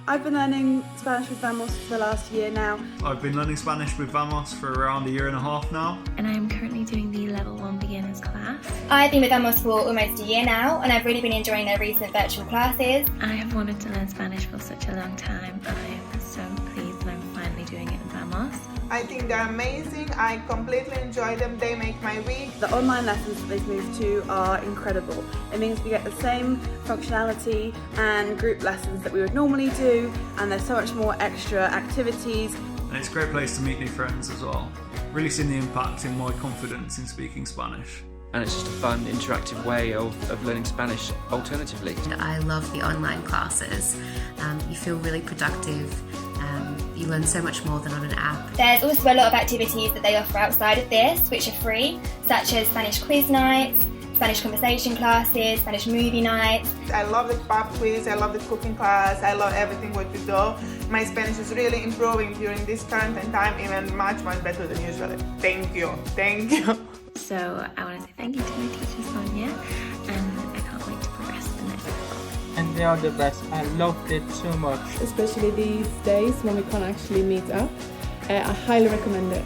I've been learning Spanish with Vamos for the last year now. I've been learning Spanish with Vamos for around a year and a half now. And I am currently doing the Level 1 Beginners class. I've been with Vamos for almost a year now, and I've really been enjoying their recent virtual classes. I have wanted to learn Spanish for such a long time. I am so pleased that I'm finally doing it in Vamos. I think they're amazing. I completely enjoy them. They make my week. The online lessons that they've moved to are incredible. It means we get the same functionality and group lessons that we would normally do, and there's so much more extra activities. And it's a great place to meet new friends as well. Really seen the impact in my confidence in speaking Spanish. And it's just a fun, interactive way of learning Spanish alternatively. I love the online classes. You feel really productive. You learn so much more than on an app. There's also a lot of activities that they offer outside of this, which are free, such as Spanish quiz nights, Spanish conversation classes, Spanish movie nights. I love the pub quiz, I love the cooking class, I love everything what you do. My Spanish is really improving during this current time, even much better than usual. Thank you, thank you. So I want to say thank you to my teacher Sonia, and I can't wait to progress to the next level. And they are the best. I loved it so much. Especially these days when we can't actually meet up. I highly recommend it.